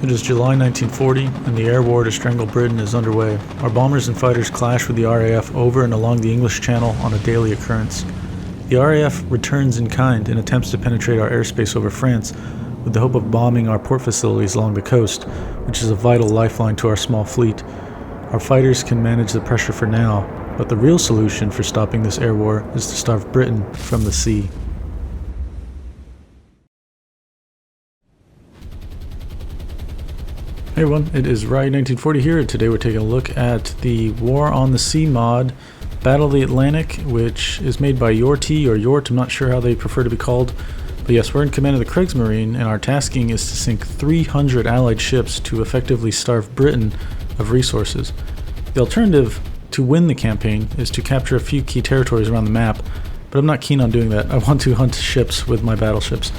It is July 1940, and the air war to strangle Britain is underway. Our bombers and fighters clash with the RAF over and along the English Channel on a daily occurrence. The RAF returns in kind and attempts to penetrate our airspace over France with the hope of bombing our port facilities along the coast, which is a vital lifeline to our small fleet. Our fighters can manage the pressure for now, but the real solution for stopping this air war is to starve Britain from the sea. Hey everyone, it is Rye 1940 here, and today we're taking a look at the War on the Sea mod, Battle of the Atlantic, which is made by Yorty or Yort, I'm not sure how they prefer to be called. But yes, we're in command of the Kriegsmarine, and our tasking is to sink 300 Allied ships to effectively starve Britain of resources. The alternative to win the campaign is to capture a few key territories around the map, but I'm not keen on doing that. I want to hunt ships with my battleships.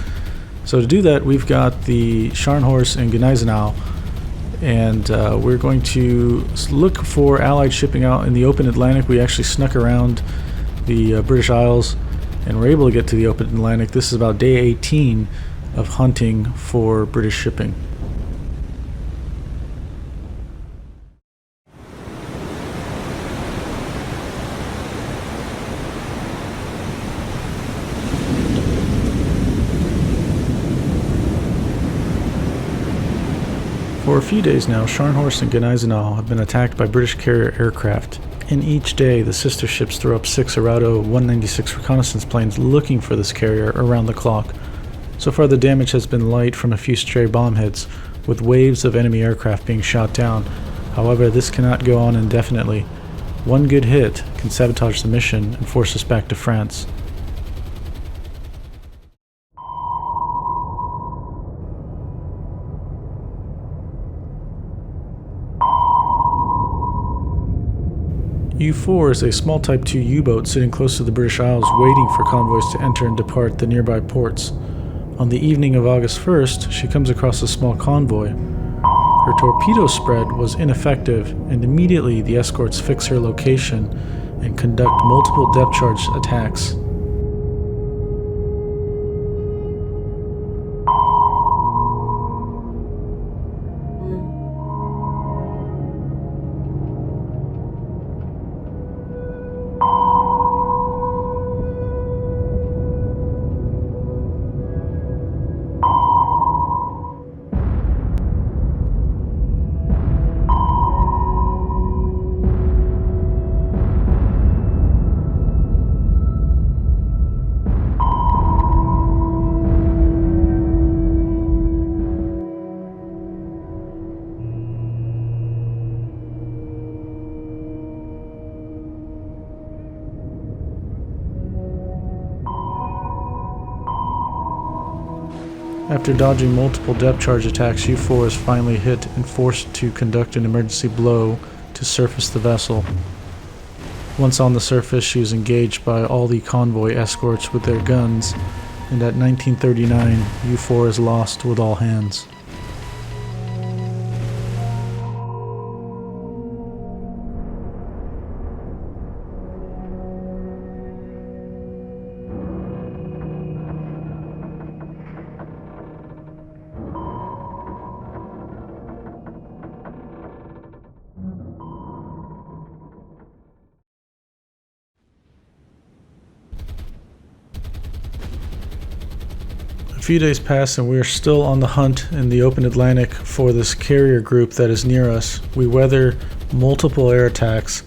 So to do that, we've got the Scharnhorst and Gneisenau, and we're going to look for Allied shipping out in the open Atlantic. We actually snuck around the British Isles and were able to get to the open Atlantic. This is about day 18 of hunting for British shipping. For a few days now, Scharnhorst and Gneisenau have been attacked by British carrier aircraft, and each day the sister ships throw up 6 Arado 196 reconnaissance planes looking for this carrier around the clock. So far the damage has been light from a few stray bomb hits, with waves of enemy aircraft being shot down. However, this cannot go on indefinitely. One good hit can sabotage the mission and force us back to France. U-4 is a small Type 2 U-boat sitting close to the British Isles waiting for convoys to enter and depart the nearby ports. On the evening of August 1st, she comes across a small convoy. Her torpedo spread was ineffective, and immediately the escorts fix her location and conduct multiple depth charge attacks. After dodging multiple depth charge attacks, U-4 is finally hit and forced to conduct an emergency blow to surface the vessel. Once on the surface, she is engaged by all the convoy escorts with their guns, and at 1939, U-4 is lost with all hands. A few days pass and we are still on the hunt in the open Atlantic for this carrier group that is near us. We weather multiple air attacks,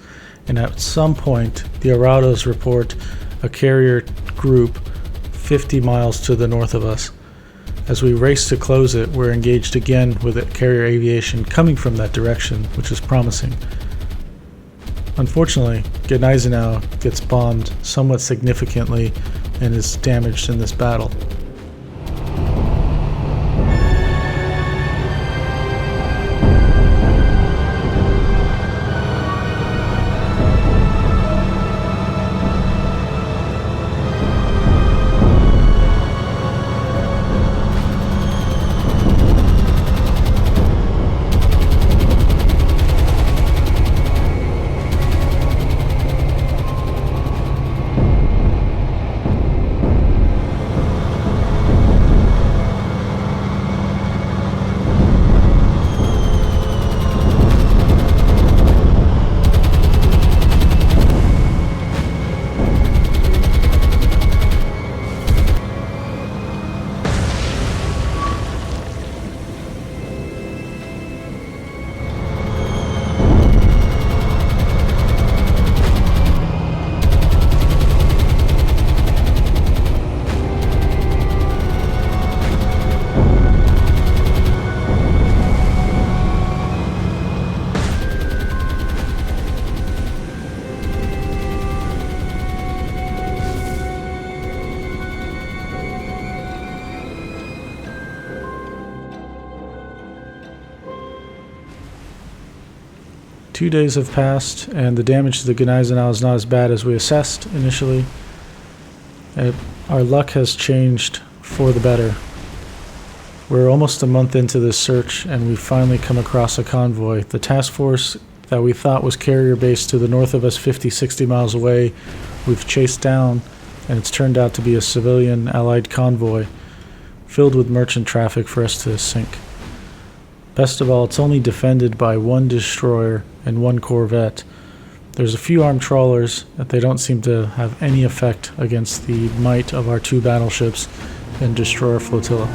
and at some point the Arados report a carrier group 50 miles to the north of us. As we race to close it, we're engaged again with carrier aviation coming from that direction, which is promising. Unfortunately, Gneisenau gets bombed somewhat significantly and is damaged in this battle. 2 days have passed, and the damage to the Gneisenau is not as bad as we assessed initially. Our luck has changed for the better. We're almost a month into this search, and we've finally come across a convoy. The task force that we thought was carrier based to the north of us 50-60 miles away, we've chased down, and it's turned out to be a civilian Allied convoy filled with merchant traffic for us to sink. Best of all, it's only defended by one destroyer and one corvette. There's a few armed trawlers, but they don't seem to have any effect against the might of our 2 battleships and destroyer flotilla.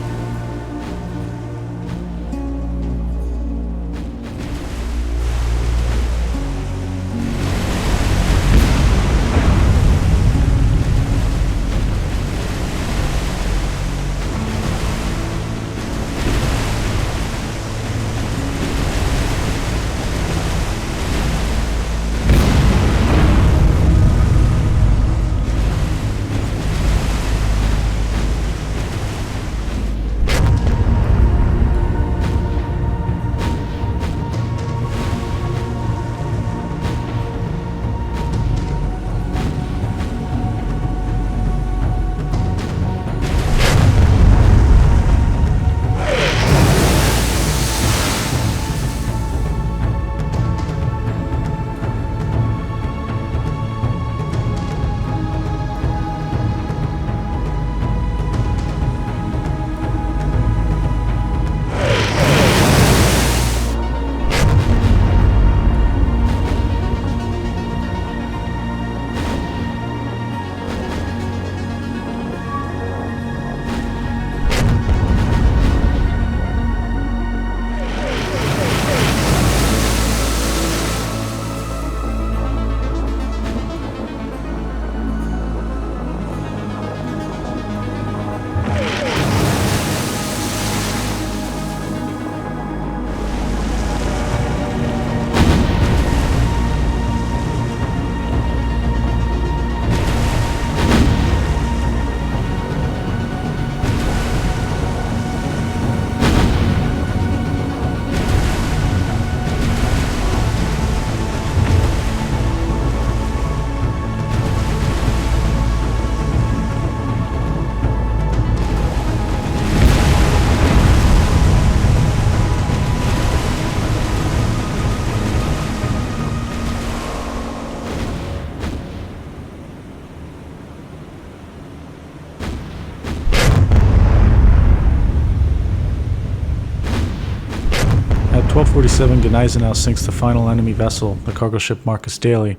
At 12:47, Gneisenau sinks the final enemy vessel, the cargo ship Marcus Daly.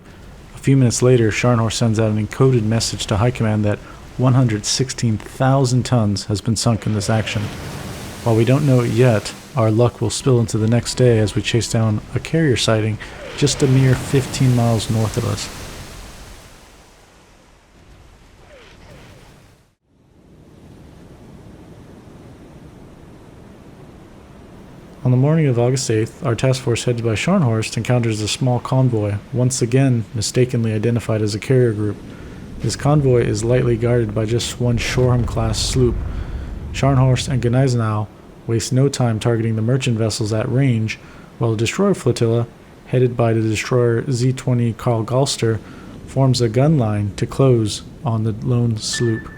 A few minutes later, Scharnhorst sends out an encoded message to High Command that 116,000 tons has been sunk in this action. While we don't know it yet, our luck will spill into the next day as we chase down a carrier sighting just a mere 15 miles north of us. On the morning of August 8th, our task force headed by Scharnhorst encounters a small convoy, once again mistakenly identified as a carrier group. This convoy is lightly guarded by just one Shoreham-class sloop. Scharnhorst and Gneisenau waste no time targeting the merchant vessels at range, while the destroyer flotilla, headed by the destroyer Z-20 Karl Galster, forms a gun line to close on the lone sloop.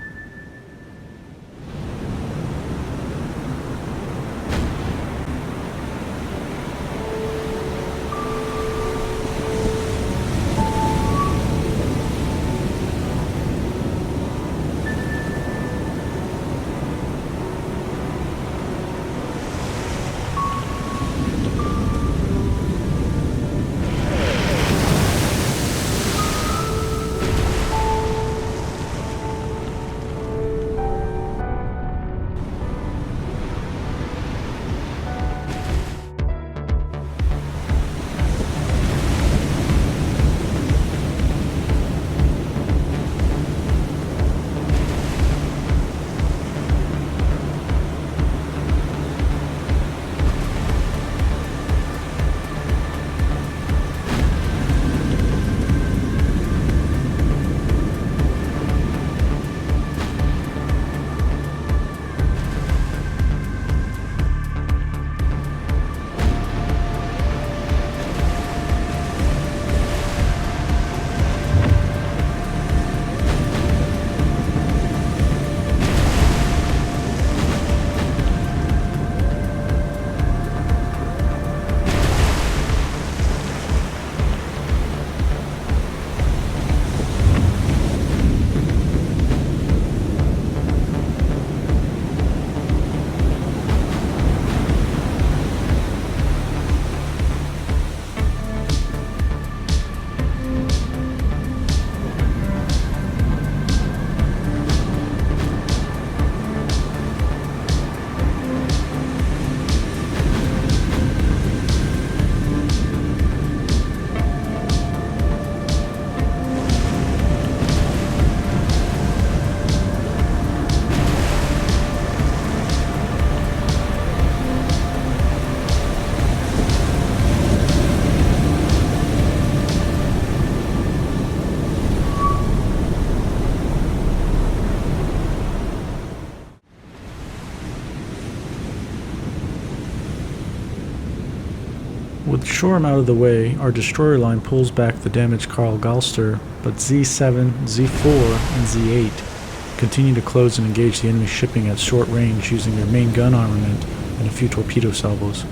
With Shoreham out of the way, our destroyer line pulls back the damaged Karl Galster, but Z7, Z4, and Z8 continue to close and engage the enemy shipping at short range using their main gun armament and a few torpedo salvos.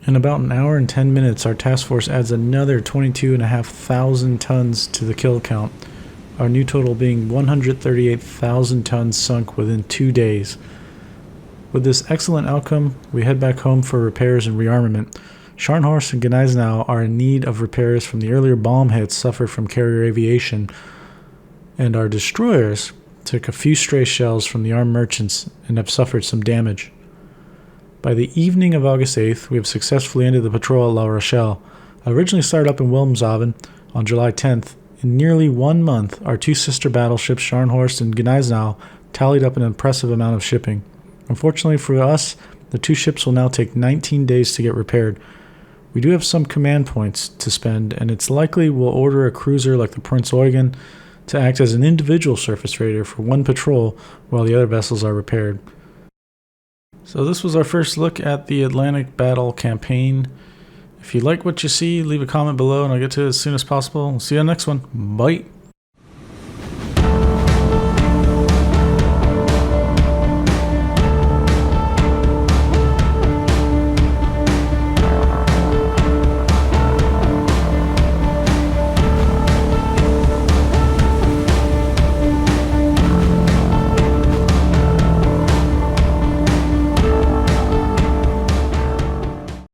In about an hour and 10 minutes, our task force adds another 22,500 tons to the kill count, our new total being 138,000 tons sunk within 2 days. With this excellent outcome, we head back home for repairs and rearmament. Scharnhorst and Gneisenau are in need of repairs from the earlier bomb hits suffered from carrier aviation, and our destroyers took a few stray shells from the armed merchants and have suffered some damage. By the evening of August 8th, we have successfully ended the patrol at La Rochelle. Originally started up in Wilhelmshaven on July 10th, in nearly 1 month, our two sister battleships, Scharnhorst and Gneisenau, tallied up an impressive amount of shipping. Unfortunately for us, the two ships will now take 19 days to get repaired. We do have some command points to spend, and it's likely we'll order a cruiser like the Prince Eugen to act as an individual surface raider for one patrol while the other vessels are repaired. So this was our first look at the Atlantic Battle campaign. If you like what you see, leave a comment below and I'll get to it as soon as possible. See you on the next one. Bye.